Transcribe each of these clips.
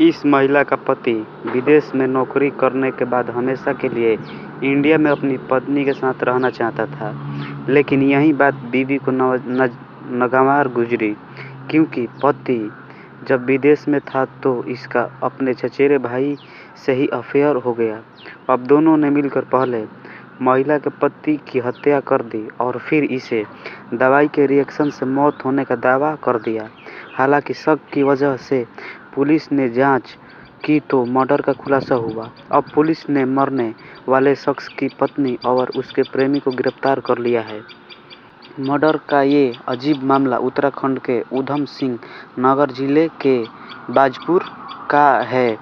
इस महिला का पति विदेश में नौकरी करने के बाद हमेशा के लिए इंडिया में अपनी पत्नी के साथ रहना चाहता था, लेकिन यही बात बीवी को नागवार गुजरी, क्योंकि पति जब विदेश में था तो इसका अपने चचेरे भाई से ही अफेयर हो गया। अब दोनों ने मिलकर पहले महिला के पति की हत्या कर दी और फिर इसे दवाई के रिएक्शन से मौत होने का दावा कर दिया। हालांकि शक की वजह से पुलिस ने जांच की तो मर्डर का खुलासा हुआ। अब पुलिस ने मरने वाले शख्स की पत्नी और उसके प्रेमी को गिरफ्तार कर लिया है। मर्डर का ये अजीब मामला उत्तराखंड के ऊधम सिंह नगर जिले के बाजपुर का है।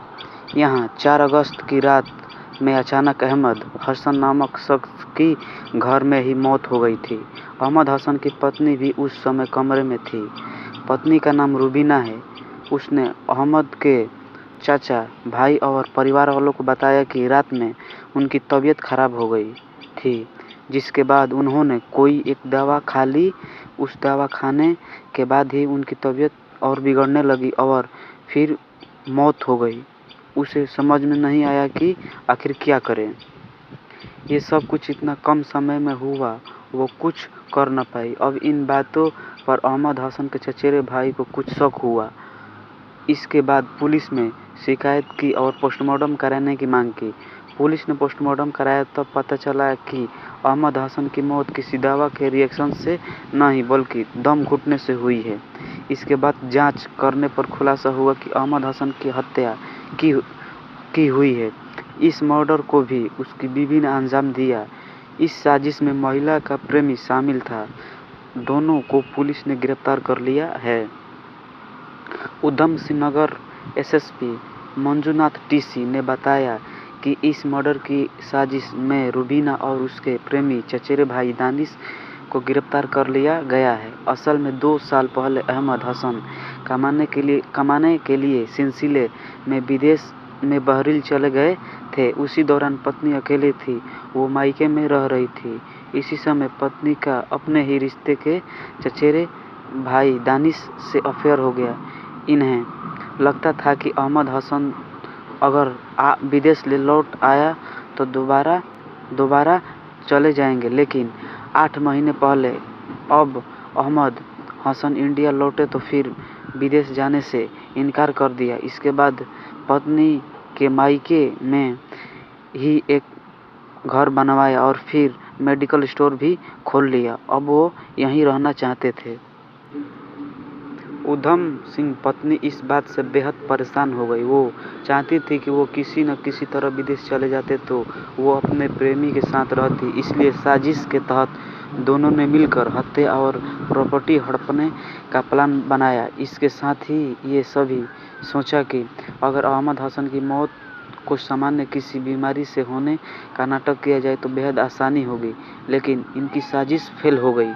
यहाँ 4 अगस्त की रात में अचानक अहमद हसन नामक शख्स की घर में ही मौत हो गई थी। अहमद हसन की पत्नी भी उस समय कमरे में थी। पत्नी का नाम रुबीना है। उसने अहमद के चाचा, भाई और परिवार वालों को बताया कि रात में उनकी तबीयत खराब हो गई थी, जिसके बाद उन्होंने कोई एक दवा खा ली। उस दवा खाने के बाद ही उनकी तबीयत और बिगड़ने लगी और फिर मौत हो गई। उसे समझ में नहीं आया कि आखिर क्या करें। ये सब कुछ इतना कम समय में हुआ, वो कुछ कर न पाई। अब इन बातों पर अहमद हसन के चचेरे भाई को कुछ शक हुआ। इसके बाद पुलिस में शिकायत की और पोस्टमार्टम कराने की मांग की। पुलिस ने पोस्टमार्टम कराया तब पता चला कि अहमद हसन की मौत किसी दवा के रिएक्शन से नहीं बल्कि दम घुटने से हुई है। इसके बाद जांच करने पर खुलासा हुआ कि अहमद हसन की हत्या की हुई है। इस मर्डर को भी उसकी बीवी ने अंजाम दिया। इस साजिश में महिला का प्रेमी शामिल था। दोनों को पुलिस ने गिरफ्तार कर लिया है। ऊधम सिंह नगर एसएसपी मंजुनाथ टीसी ने बताया कि इस मर्डर की साजिश में रुबीना और उसके प्रेमी चचेरे भाई दानिश को गिरफ्तार कर लिया गया है। असल में 2 साल पहले अहमद हसन कमाने के लिए सिलसिले में विदेश में बहरीन चले गए थे। उसी दौरान पत्नी अकेली थी, वो मायके में रह रही थी। इसी समय पत्नी का अपने ही रिश्ते के चचेरे भाई दानिश से अफेयर हो गया। इन्हें लगता था कि अहमद हसन अगर विदेश ले लौट आया तो दोबारा चले जाएंगे, लेकिन 8 महीने पहले अब अहमद हसन इंडिया लौटे तो फिर विदेश जाने से इनकार कर दिया। इसके बाद पत्नी के मायके में ही एक घर बनवाया और फिर मेडिकल स्टोर भी खोल लिया। अब वो यहीं रहना चाहते थे। ऊधम सिंह पत्नी इस बात से बेहद परेशान हो गई। वो चाहती थी कि वो किसी न किसी तरह विदेश चले जाते तो वो अपने प्रेमी के साथ रहती। इसलिए साजिश के तहत दोनों ने मिलकर हत्या और प्रॉपर्टी हड़पने का प्लान बनाया। इसके साथ ही ये सभी सोचा कि अगर अहमद हसन की मौत को सामान्य किसी बीमारी से होने का नाटक किया जाए तो बेहद आसानी होगी, लेकिन इनकी साजिश फेल हो गई।